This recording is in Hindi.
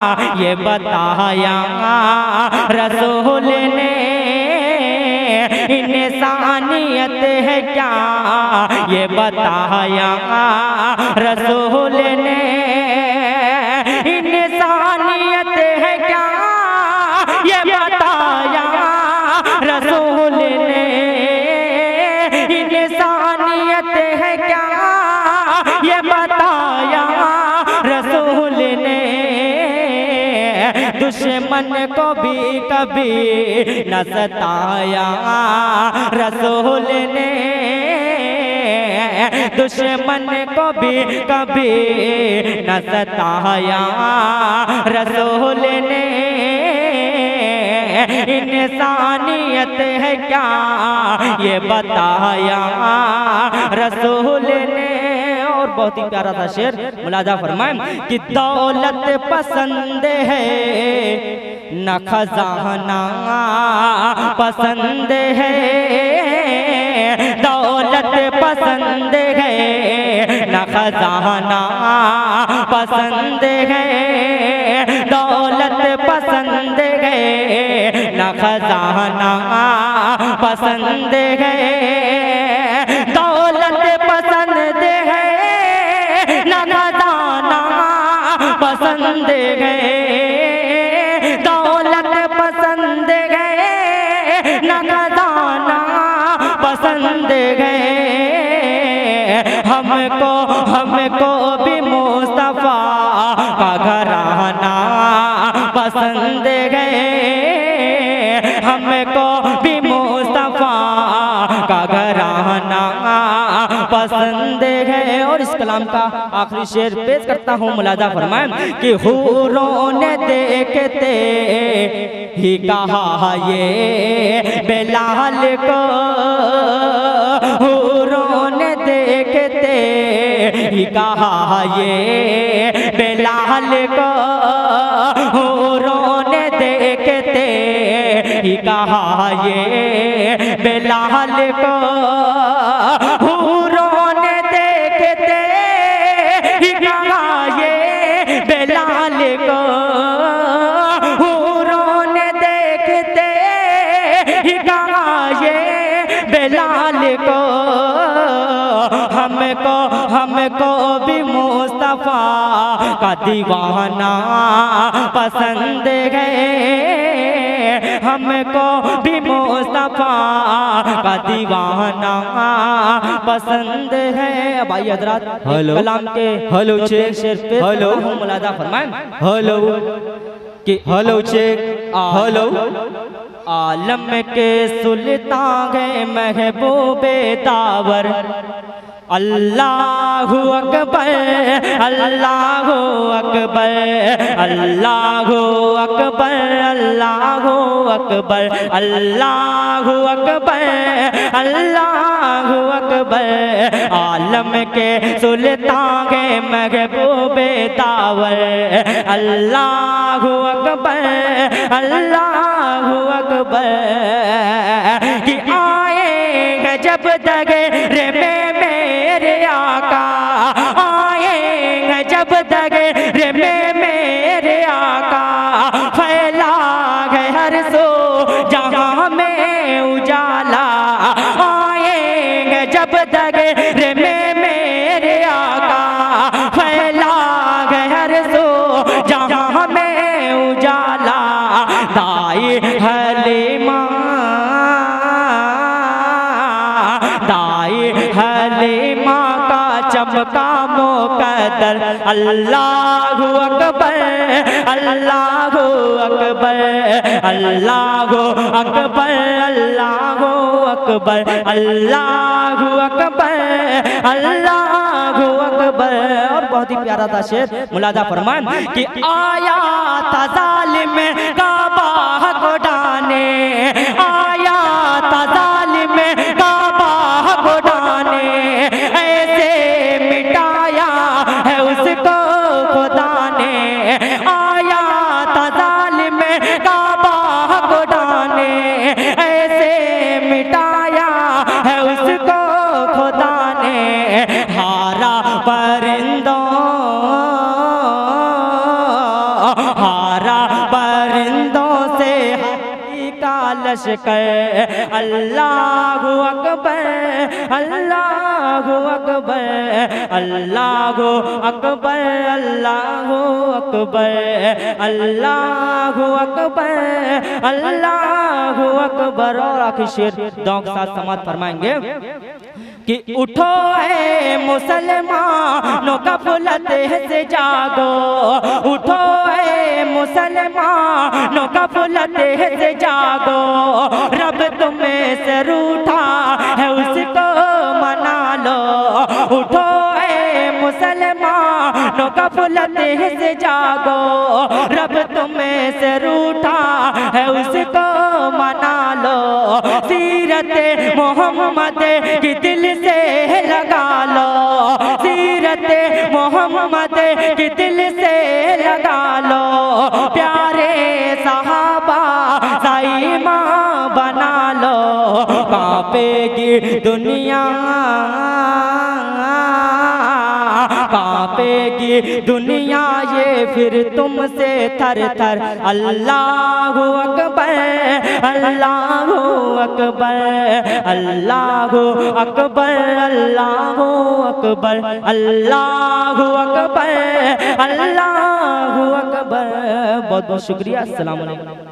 ये बताया रसूल ने इंसानियत है क्या, ये बताया रसूल ने इंसानियत है क्या, ये बताया रसूल ने इंसानियत है क्या, ये बताया रसूल ने। दुश्मन को भी कभी न सताया रसूल ने, दुश्मन को भी कभी न सताया रसूल ने। इंसानियत है क्या, ये बताया रसूल ने। और बहुत ही प्यारा था शेर, मुलाजा फरमाए कि दौलत पसंद है न खजाना पसंद है, दौलत पसंद है न खजाना पसंद है, दौलत पसंद है न खजाना पसंद है, दौलत पसंद है न खजाना पसंद है, दौलत पसंद है न खजाना पसंद है। हमको भी मुस्तफा का घराना पसंद है, हमको भी मुस्तफा का घराना पसंद है। और इस कलाम का आखिरी शेर पेश करता हूँ, मुलाजा फरमाए कि हूरों ने देखते ही कहा ये बिलाल को, हूरों ने देखते ही कहा ये बिलाल को, हूरों ने देखते ही कहा ये बिलाल को, हूरों ने देखते ही कहा ये बिलाल को, हूरों ने देखते ही कहा ये बिलाल को। हमको भी मुस्तफा का दीवाना पसंद है, हमको भी मुस्तफा का दीवाना पसंद है। अब आइए हजरात कलाम के हेलो चेक शेर पे हेलो मुलाजा फरमाएं, हेलो कि हेलो चेक हेलो। आलम के सुल्तान है महबूबे दावर, अल्लाहु अकबर अल्लाहु अकबर अल्लाहु अकबर अल्लाहु अकबर अल्लाहु अकबर अल्लाहु अकबर। आलम के सुल्तान के महबूबे दावर, अल्लाहु अकबर अल्लाहु अकबर। कि आएगा जब दगेरे में मेरे आका, आएगा जब दगेरे में मेरे आका, फैला है हर सो जहां में उजाला, आएगा जब दगेरे में मेरे आका, फैला है हर सो जहां में उजाला। दाई हलीमा दाई हलीमा का चमका मुकद्दर, अल्लाहु अकबर अल्लाहु अकबर अल्लाहु अकबर अल्लाहु अकबर अल्लाहु अकबर अल्लाहु अकबर। और बहुत ही प्यारा था शेर, मुलाजा फरमान कि आया था जालिम काबा को डाने, आया था जालिम काबा को डाने, ऐसे मिटाया है उसको खुदा ने, आया था जालिम काबा को डाने, ऐसे मिटाया है उसको खुदा ने। हारा परिंदों सारा परिंदों से का लश्कर अल्लाहु अकबर अल्लाहु अकबर अल्लाहु अकबर अल्लाहु अकबर अल्लाहु अकबर अल्लाहु अकबर। और आखिर शेर दौक साथ समाप्त फरमाएंगे कि उठो है मुसलमानों का फुलते से जागो, उठो है मुसलमानों का फुलते से जागो, रब तुम्हें से रूठा है उसको मना लो। उठो है मुसलमानों का फुलते से जागो, रब तुम्हें से रूठा है उसको मना लो। सीरत मोहम्मद की दिल से लगा लो, सीरत मोहम्मद की दिल से लगा लो। प्यारे सहाबा साईमा बना लो, कांपेगी दुनिया कांपेगी दुनिया ये फिर तुमसे थर थर। अल्लाहु अकबर अल्लाहु अकबर अल्लाहु अकबर अल्लाहु अकबर अल्लाहु अकबर अल्लाहु अकबर। बहुत बहुत शुक्रिया। अस्सलाम वालेकुम।